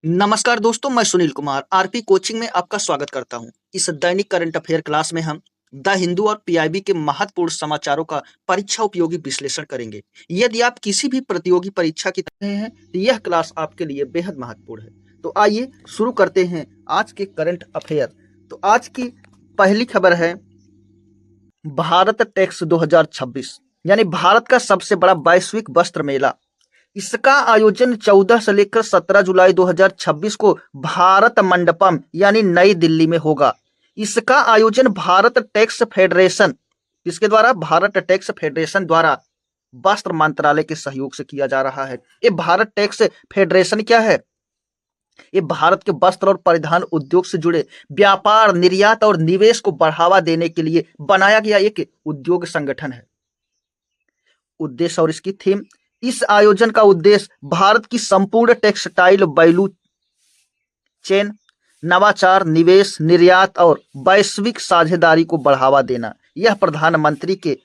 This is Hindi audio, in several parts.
नमस्कार दोस्तों, मैं सुनील कुमार आरपी कोचिंग में आपका स्वागत करता हूं। इस दैनिक करंट अफेयर क्लास में हम द हिंदू और पीआईबी के महत्वपूर्ण समाचारों का परीक्षा उपयोगी विश्लेषण करेंगे। यदि आप किसी भी प्रतियोगी परीक्षा की तरह हैं तो यह क्लास आपके लिए बेहद महत्वपूर्ण है। तो आइए शुरू करते हैं आज के करंट अफेयर। तो आज की पहली खबर है भारत टेक्स 2026 यानी भारत का सबसे बड़ा वैश्विक वस्त्र मेला। इसका आयोजन 14 से लेकर 17 जुलाई 2026 को भारत मंडपम यानी नई दिल्ली में होगा। इसका आयोजन भारत टैक्स फेडरेशन इसके द्वारा भारत टैक्स फेडरेशन द्वारा वस्त्र मंत्रालय के सहयोग से किया जा रहा है। ये भारत टैक्स फेडरेशन क्या है? ये भारत के वस्त्र और परिधान उद्योग से जुड़े व्यापार, निर्यात और निवेश को बढ़ावा देने के लिए बनाया गया एक उद्योग संगठन है। उद्देश्य और इसकी थीम। इस आयोजन का उद्देश्य भारत की संपूर्ण टेक्सटाइल वैल्यू चेन, नवाचार, निवेश, निर्यात और वैश्विक साझेदारी को बढ़ावा देना। यह प्रधानमंत्री के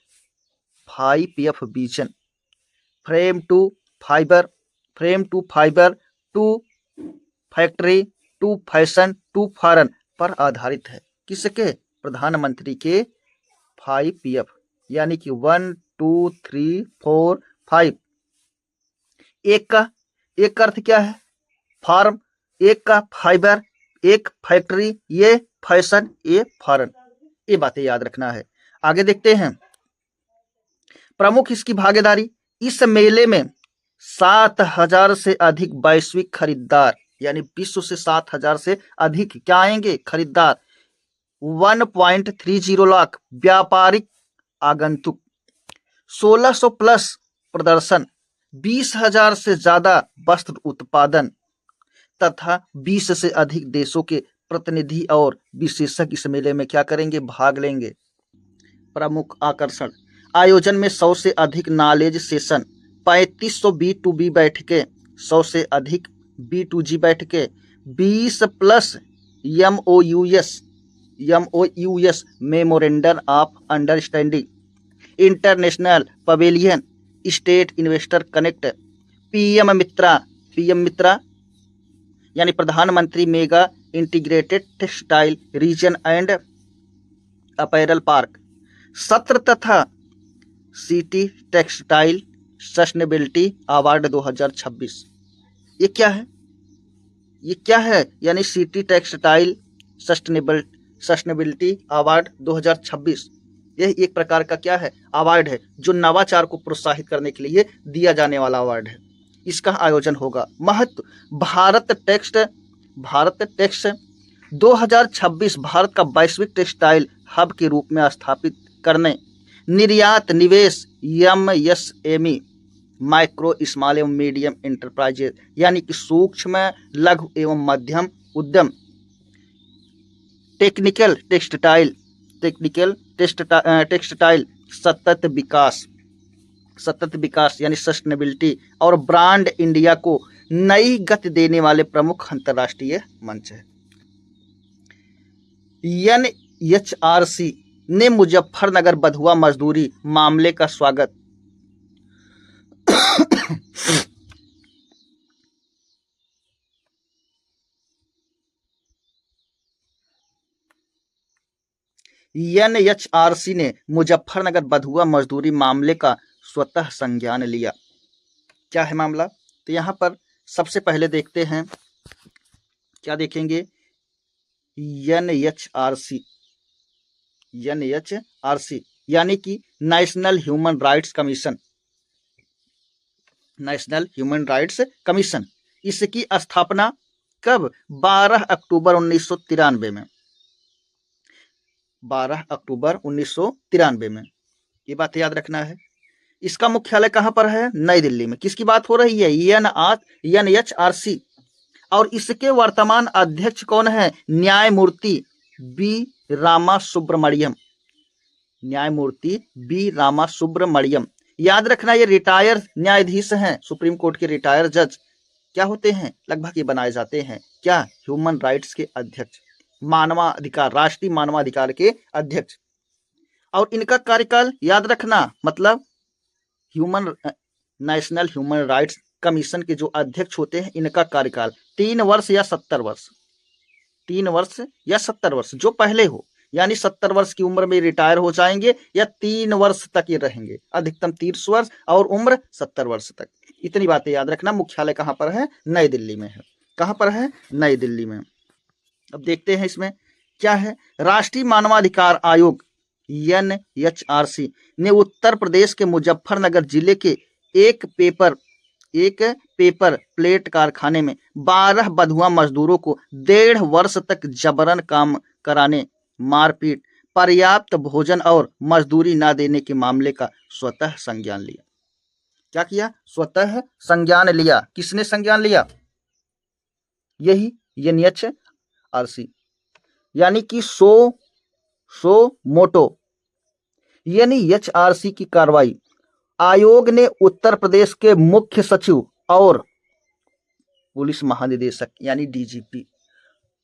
5P vision farm to fibre to factory to fashion to foreign पर आधारित है। किसके? प्रधानमंत्री के 5P यानी कि 1 2 3 4 5। एक का अर्थ क्या है? फार्म, एक का फाइबर, एक फैक्ट्री, ये फैशन, ये फॉरेन। ये बातें याद रखना है। आगे देखते हैं प्रमुख इसकी भागीदारी। इस मेले में 7,000 से अधिक वैश्विक खरीदार यानी विश्व से 7,000 से अधिक क्या आएंगे? खरीदार। 1.30 लाख व्यापारिक आगंतुक, 1600 प्लस प्रदर्शन, 20,000 से ज्यादा वस्त्र उत्पादन तथा 20 से अधिक देशों के प्रतिनिधि और विशेषज्ञ इस मेले में क्या करेंगे? भाग लेंगे। प्रमुख आकर्षण। आयोजन में 100 से अधिक नॉलेज सेशन, 3500 B2B बैठकें, 100 से अधिक B2G बैठकें, 20 plus MOUs memorandum of understanding, international pavilion, state investor connect, PM MITRA यानी प्रधानमंत्री mega integrated textile region and apparel park सत्र तथा सिटी टेक्सटाइल सस्टेनेबिलिटी अवार्ड 2026। ये क्या है? यानी सिटी टेक्सटाइल सस्टेनेबिलिटी अवार्ड 2026। यह एक प्रकार का क्या है? अवार्ड है जो नवाचार को प्रोत्साहित करने के लिए दिया जाने वाला अवार्ड है। इसका आयोजन होगा। महत्व। भारत टेक्स 2026 भारत का वैश्विक टेक्सटाइल हब के रूप में स्थापित करने, निर्यात, निवेश, MSME माइक्रो स्मॉल एवं मीडियम एंटरप्राइजेज यानी कि सूक्ष्म, लघु एवं मध्यम उद्यम, टेक्निकल टेक्सटाइल सतत विकास यानी सस्टेनेबिलिटी और ब्रांड इंडिया को नई गति देने वाले प्रमुख अंतर्राष्ट्रीय मंच है। NHRC ने मुजफ्फरनगर बधुआ मजदूरी मामले का स्वागत। NHRC ने मुजफ्फरनगर बधुआ मजदूरी मामले का स्वतः संज्ञान लिया। क्या है मामला? तो यहाँ पर सबसे पहले देखते हैं, क्या देखेंगे? NHRC यानी कि नेशनल ह्यूमन राइट्स कमीशन। इसकी स्थापना कब? 12 अक्टूबर 1993 में। 12 अक्टूबर 1993 में। ये बात याद रखना है। इसका मुख्यालय कहाँ पर है? नई दिल्ली में। किसकी बात हो रही है? NHRC। और इसके वर्तमान अध्यक्ष कौन है? न्यायमूर्ति बी रामा सुब्रमण्यम। याद रखना, ये रिटायर न्यायाधीश हैं, सुप्रीम कोर्ट के रिटायर जज क्या होते हैं? लगभग ये बनाए जाते हैं क्या? ह्यूमन राइट्स के अध्यक्ष, मानवाधिकार, राष्ट्रीय मानवाधिकार के अध्यक्ष। और इनका कार्यकाल याद रखना, मतलब नेशनल ह्यूमन राइट्स कमीशन के जो अध्यक्ष होते हैं इनका कार्यकाल 3 वर्ष या 70 वर्ष, 3 वर्ष या 70 वर्ष, जो पहले हो, यानी 70 वर्ष की उम्र में रिटायर हो जाएंगे या 3 वर्ष तक ये रहेंगे, अधिकतम 30 वर्ष और उम्र 70 वर्ष तक। इतनी बातें याद रखना। मुख्यालय कहाँ पर है? नई दिल्ली में है। कहाँ पर है? नई दिल्ली में। अब देखते हैं इसमें क्या है। राष्ट्रीय मानवाधिकार आयोग NHRC ने उत्तर प्रदेश के मुजफ्फरनगर जिले के एक पेपर प्लेट कारखाने में 12 बंधुआ मजदूरों को 1.5 वर्ष तक जबरन काम कराने, मारपीट, पर्याप्त भोजन और मजदूरी न देने के मामले का स्वतः संज्ञान लिया। क्या किया? स्वतः संज्ञान लिया। किसने संज्ञान लिया? यही NHRC, यानी कि सो मोटो NHRC की कार्रवाई। आयोग ने उत्तर प्रदेश के मुख्य सचिव और पुलिस महानिदेशक यानी DGP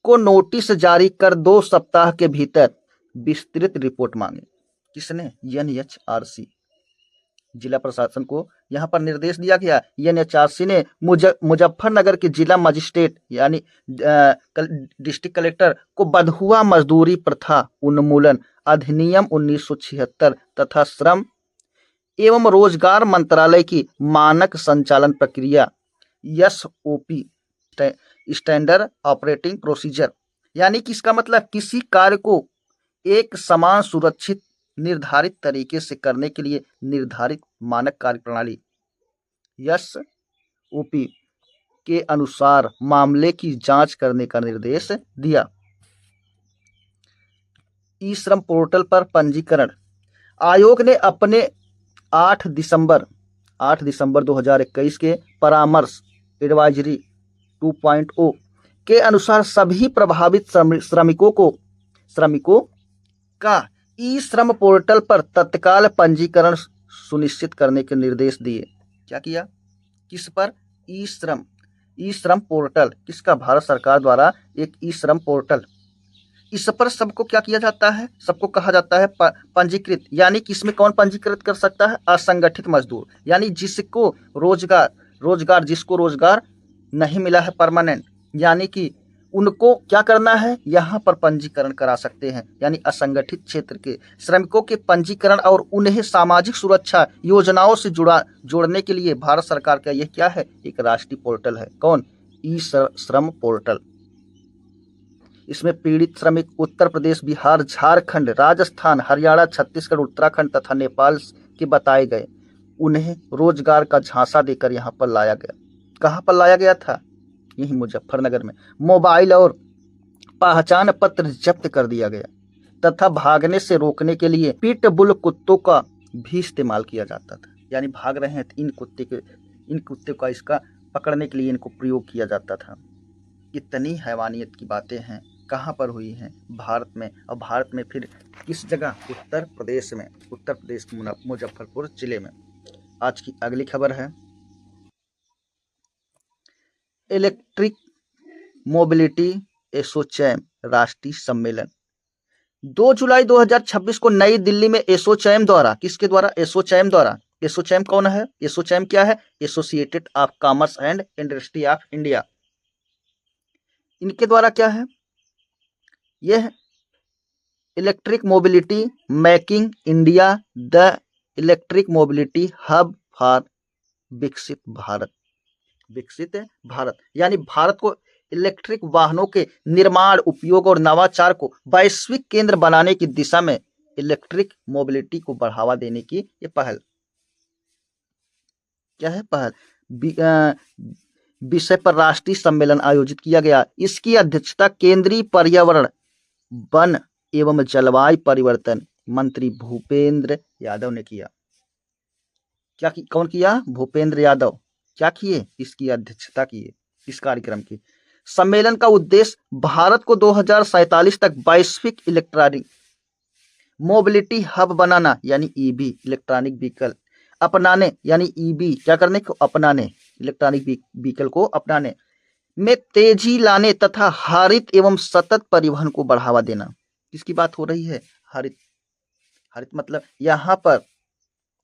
को नोटिस जारी कर 2 सप्ताह के भीतर विस्तृत रिपोर्ट मांगी। किसने? NHRC। जिला प्रशासन को यहाँ पर निर्देश दिया गया। NHRC ने मुजफ्फरनगर के जिला मजिस्ट्रेट यानी डिस्ट्रिक्ट कलेक्टर को बंधुआ मजदूरी प्रथा उन्मूलन अधिनियम 1976 तथा श्रम एवं रोजगार मंत्रालय की मानक संचालन प्रक्रिया SOP स्टैंडर्ड ऑपरेटिंग प्रोसीजर, यानी कि इसका मतलब किसी कार्य को एक समान, सुरक्षित, निर्धारित तरीके से करने के लिए निर्धारित मानक कार्य प्रणाली SOP के अनुसार मामले की जांच करने का निर्देश दिया। ई श्रम पोर्टल पर पंजीकरण। आयोग ने अपने 8 दिसंबर 2021 के परामर्श एडवाइजरी 2.0 के अनुसार सभी प्रभावित श्रमिकों का ई श्रम पोर्टल पर तत्काल पंजीकरण सुनिश्चित करने के निर्देश दिए। क्या किया? किस पर? ई श्रम पोर्टल। किसका? भारत सरकार द्वारा एक ई श्रम पोर्टल। इस पर सबको क्या किया जाता है? सबको कहा जाता है पंजीकृत, यानी कि इसमें कौन पंजीकृत कर सकता है? असंगठित मजदूर, यानी जिसको रोजगार नहीं मिला है परमानेंट, यानी कि उनको क्या करना है? यहाँ पर पंजीकरण करा सकते हैं। यानी असंगठित क्षेत्र के श्रमिकों के पंजीकरण और उन्हें सामाजिक सुरक्षा योजनाओं से जोड़ने के लिए भारत सरकार का यह क्या है? एक राष्ट्रीय पोर्टल है। कौन? ई श्रम पोर्टल। इसमें पीड़ित श्रमिक उत्तर प्रदेश, बिहार, झारखंड, राजस्थान, हरियाणा, छत्तीसगढ़, उत्तराखंड तथा नेपाल के बताए गए उन्हें रोजगार का झांसा देकर यहाँ पर लाया गया। कहाँ पर लाया गया था? यही मुजफ्फरनगर में। मोबाइल और पहचान पत्र जब्त कर दिया गया तथा भागने से रोकने के लिए पिटबुल कुत्तों का भी इस्तेमाल किया जाता था। यानी भाग रहे हैं इन कुत्ते का इसका पकड़ने के लिए इनको प्रयोग किया जाता था। इतनी हैवानियत की बातें हैं। कहाँ पर हुई हैं? भारत में। और भारत में फिर किस जगह? उत्तर प्रदेश के मुजफ्फरपुर जिले में। आज की अगली खबर है इलेक्ट्रिक मोबिलिटी एसोचैम राष्ट्रीय सम्मेलन। 2 जुलाई 2026 को नई दिल्ली में एसोचैम द्वारा, किसके द्वारा? एसोचैम द्वारा। एसोचैम कौन है? एसोचैम क्या है? Associated of commerce and industry of India. इनके द्वारा क्या है? यह electric mobility making India the electric mobility hub for विकसित भारत, यानी भारत को इलेक्ट्रिक वाहनों के निर्माण, उपयोग और नवाचार को वैश्विक केंद्र बनाने की दिशा में इलेक्ट्रिक मोबिलिटी को बढ़ावा देने की ये पहल। क्या है? पहल विषय पर राष्ट्रीय सम्मेलन आयोजित किया गया। इसकी अध्यक्षता केंद्रीय पर्यावरण, वन एवं जलवायु परिवर्तन मंत्री भूपेंद्र यादव ने किया। कौन किया? भूपेंद्र यादव। क्या किए? इसकी अध्यक्षता किए इस कार्यक्रम की। सम्मेलन का उद्देश्य भारत को 2047 तक वैश्विक इलेक्ट्रॉनिक मोबिलिटी हब बनाना, यानी ईबी इलेक्ट्रॉनिक व्हीकल अपनाने, यानी ईबी क्या करने को? अपनाने, इलेक्ट्रॉनिक व्हीकल को अपनाने में तेजी लाने तथा हरित एवं सतत परिवहन को बढ़ावा देना। किसकी बात हो रही है? हरित मतलब यहाँ पर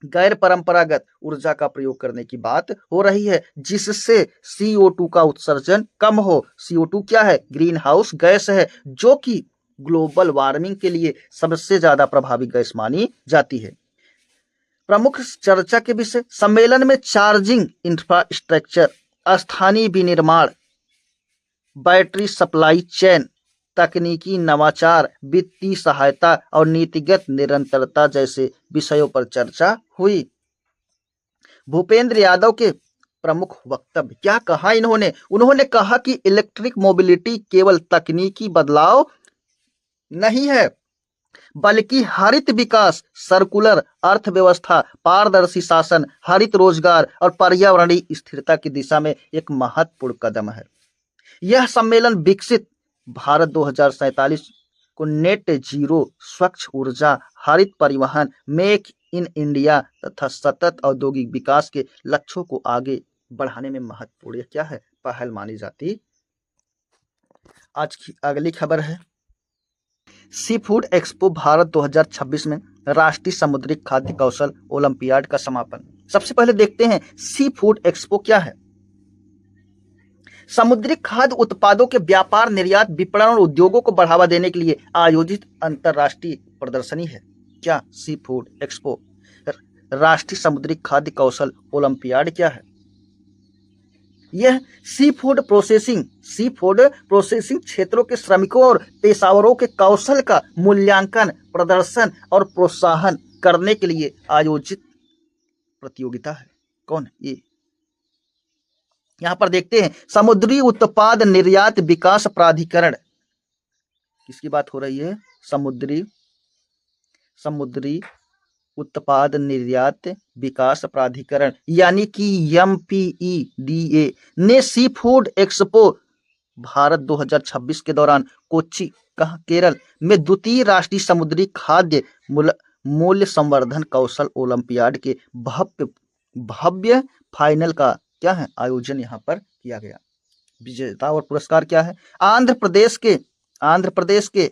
गैर परंपरागत ऊर्जा का प्रयोग करने की बात हो रही है, जिससे CO2 का उत्सर्जन कम हो। CO2 क्या है? ग्रीन हाउस गैस है, जो कि ग्लोबल वार्मिंग के लिए सबसे ज्यादा प्रभावी गैस मानी जाती है। प्रमुख चर्चा के विषय सम्मेलन में चार्जिंग इंफ्रास्ट्रक्चर, स्थानीय विनिर्माण, बैटरी सप्लाई चेन, तकनीकी नवाचार, वित्तीय सहायता और नीतिगत निरंतरता जैसे विषयों पर चर्चा हुई। भूपेंद्र यादव के प्रमुख वक्तव्य, क्या कहा इन्होंने? उन्होंने कहा कि इलेक्ट्रिक मोबिलिटी केवल तकनीकी बदलाव नहीं है, बल्कि हरित विकास, सर्कुलर अर्थव्यवस्था, पारदर्शी शासन, हरित रोजगार और पर्यावरणीय स्थिरता की दिशा में एक महत्वपूर्ण कदम है। यह सम्मेलन विकसित भारत 2047 को नेट जीरो, स्वच्छ ऊर्जा, हरित परिवहन, मेक इन इंडिया तथा सतत औद्योगिक विकास के लक्ष्यों को आगे बढ़ाने में महत्वपूर्ण क्या है? पहल मानी जाती। आज की अगली खबर है सी फूड एक्सपो भारत 2026 में राष्ट्रीय समुद्री खाद्य कौशल ओलंपियाड का समापन। सबसे पहले देखते हैं सी फूड एक्सपो क्या है। समुद्री खाद्य उत्पादों के व्यापार, निर्यात, विपणन और उद्योगों को बढ़ावा देने के लिए आयोजित अंतरराष्ट्रीय प्रदर्शनी है। क्या? Sea food expo. राष्ट्रीय समुद्री खाद्य कौशल ओलंपियाड क्या है? यह सी फूड प्रोसेसिंग क्षेत्रों के श्रमिकों और पेशेवरों के कौशल का मूल्यांकन, प्रदर्शन और प्रोत्साहन करने के लिए आयोजित प्रतियोगिता है। कौन? ये यहां पर देखते हैं समुद्री उत्पाद निर्यात विकास प्राधिकरण। किसकी बात हो रही है? समुद्री उत्पाद निर्यात विकास प्राधिकरण यानी कि MPEDA ने सी फूड एक्सपो भारत 2026 के दौरान कोच्चि, केरल में द्वितीय राष्ट्रीय समुद्री खाद्य मूल्य संवर्धन कौशल ओलंपियाड के भव्य फाइनल का क्या है? आयोजन यहाँ पर किया गया। विजेता और पुरस्कार क्या है? आंध्र प्रदेश के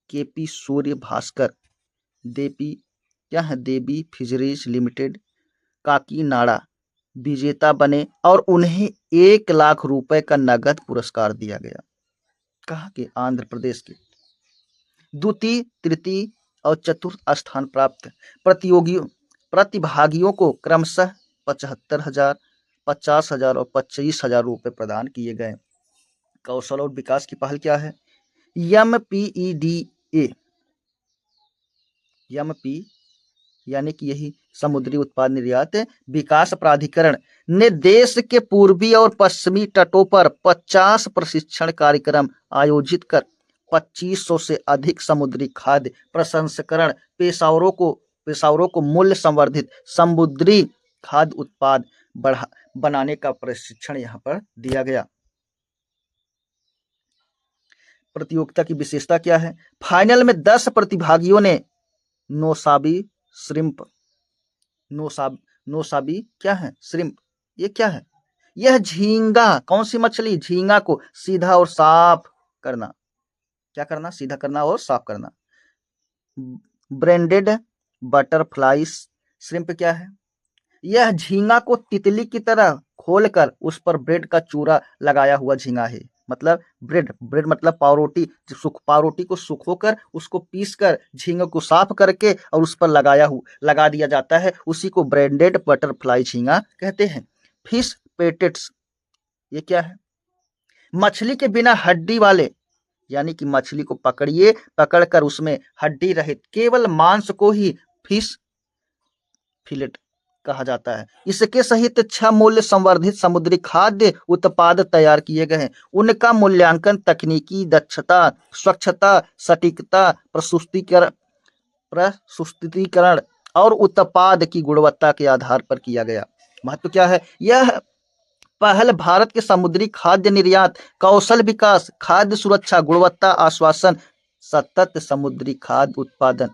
KP सूर्य भास्कर देवी फिशरीज लिमिटेड काकीनाडा विजेता बने और उन्हें 1 लाख रुपए का नगद पुरस्कार दिया गया। कहा कि आंध्र प्रदेश के द्वितीय, तृतीय और चतुर्थ स्थान प्राप्त प्रतिभागियों को क्रमशः 75,000, 50,000 और 25,000 रुपए प्रदान किए गए। कौशल और विकास की पहल क्या है? MP यानी कि यही समुद्री उत्पाद निर्यात विकास प्राधिकरण ने देश के पूर्वी और पश्चिमी तटों पर 50 प्रशिक्षण कार्यक्रम आयोजित कर 2500 से अधिक समुद्री खाद्य प्रसंस्करण पेशेवरों को मूल्य संवर्धित समुद्री खाद्य उत्पाद बनाने का प्रशिक्षण यहाँ पर दिया गया। प्रतियोगिता की विशेषता क्या है? फाइनल में 10 प्रतिभागियों ने नोसाबी क्या है? श्रिम्प। ये क्या है? यह झींगा, कौन सी मछली? झींगा को सीधा और साफ करना। क्या करना? सीधा करना और साफ करना। ब्रेंडेड बटरफ्लाई श्रिम्प क्या है? यह झींगा को तितली की तरह खोलकर उस पर ब्रेड का चूरा लगाया हुआ झींगा है। मतलब ब्रेड मतलब पावरोटी को सुखोकर उसको पीसकर झींगे को साफ करके और उस पर लगा दिया जाता है, उसी को ब्रेंडेड बटरफ्लाई झींगा कहते हैं। फिश पेटेट्स, ये क्या है? मछली के बिना हड्डी वाले, यानी कि मछली को पकड़कर उसमें हड्डी रहित केवल मांस को ही फिश फिलेट कहा जाता है। इसके सहित 6 मूल्य संवर्धित समुद्री खाद्य उत्पाद तैयार किए गए हैं। उनका मूल्यांकन तकनीकी दक्षता, स्वच्छता, सटीकता, प्रस्तुतीकरण और उत्पाद की गुणवत्ता के आधार पर किया गया। महत्व क्या है? यह पहल भारत के समुद्री खाद्य निर्यात, कौशल विकास, खाद्य सुरक्षा, गुणवत्ता आश्वासन, सतत समुद्री खाद्य उत्पादन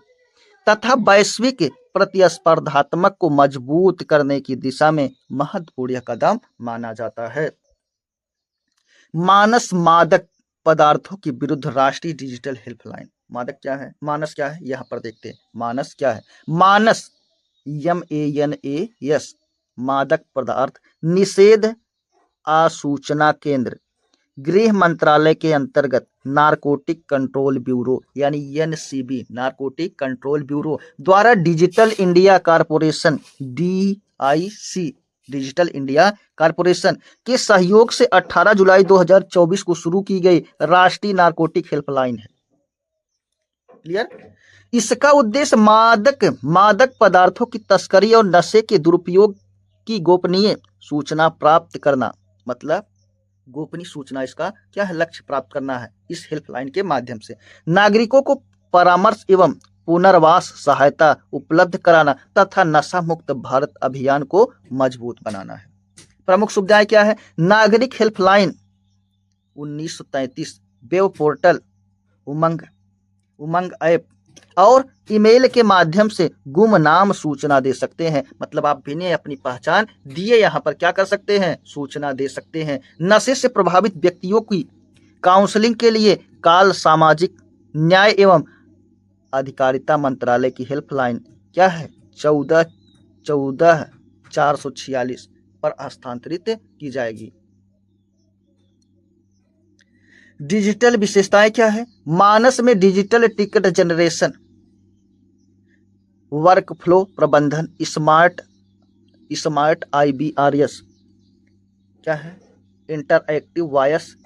तथा वैश्विक प्रतिस्पर्धात्मक को मजबूत करने की दिशा में महत्वपूर्ण कदम माना जाता है। मानस मादक पदार्थों के विरुद्ध राष्ट्रीय डिजिटल हेल्पलाइन। मानस क्या है? यहाँ पर देखते हैं मानस क्या है। मानस MANAS मादक पदार्थ निषेध आसूचना केंद्र, गृह मंत्रालय के अंतर्गत नारकोटिक कंट्रोल ब्यूरो यानी NCB नारकोटिक कंट्रोल ब्यूरो द्वारा digital India corporation DIC digital India corporation के सहयोग से 18 जुलाई 2024 को शुरू की गई राष्ट्रीय नारकोटिक हेल्पलाइन है। क्लियर? इसका उद्देश्य मादक पदार्थों की तस्करी और नशे के दुरुपयोग की गोपनीय सूचना प्राप्त करना, मतलब गोपनीय सूचना इसका क्या है, लक्ष्य प्राप्त करना है इस हेल्पलाइन के माध्यम से। नागरिकों को परामर्श एवं पुनर्वास सहायता उपलब्ध कराना तथा नशा मुक्त भारत अभियान को मजबूत बनाना है। प्रमुख सुविधाएं क्या है? नागरिक हेल्पलाइन 1933, वेब पोर्टल, उमंग ऐप और ईमेल के माध्यम से गुमनाम सूचना दे सकते हैं, मतलब आप बिना अपनी पहचान दिए यहाँ पर क्या कर सकते हैं, सूचना दे सकते हैं। नशे से प्रभावित व्यक्तियों की काउंसलिंग के लिए काल सामाजिक न्याय एवं अधिकारिता मंत्रालय की हेल्पलाइन क्या है, 14 पर हस्तांतरित की जाएगी। डिजिटल विशेषताएं क्या है? मानस में digital ticket generation, work flow प्रबंधन, स्मार्ट IBRS क्या है, interactive voice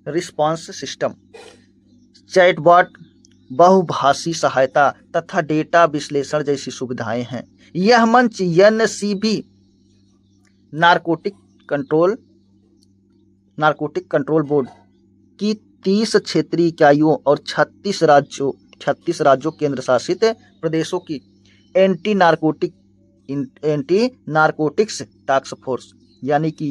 response system, chatbot, बहुभाषी सहायता तथा डेटा विश्लेषण जैसी सुविधाएं हैं। यह मंच NCB नारकोटिक कंट्रोल बोर्ड की 30 क्षेत्रीय इकाइयों और 36 राज्यों केंद्र शासित प्रदेशों की एंटी नारकोटिक्स टास्क फोर्स यानी कि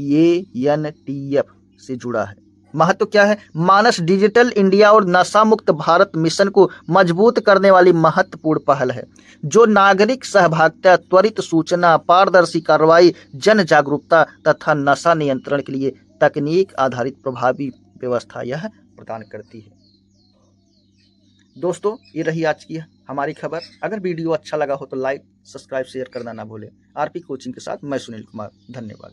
ANTF से जुड़ा है। महत्व क्या है? मानस डिजिटल इंडिया और नशा मुक्त भारत मिशन को मजबूत करने वाली महत्वपूर्ण पहल है, जो नागरिक सहभागिता, त्वरित सूचना, पारदर्शी कार्रवाई, जन जागरूकता तथा नशा नियंत्रण के लिए तकनीक आधारित प्रभावी व्यवस्था यह प्रदान करती है। दोस्तों, ये रही आज की हमारी खबर। अगर वीडियो अच्छा लगा हो तो लाइक, सब्सक्राइब, शेयर करना ना भूलें। RP कोचिंग के साथ मैं सुनील कुमार, धन्यवाद।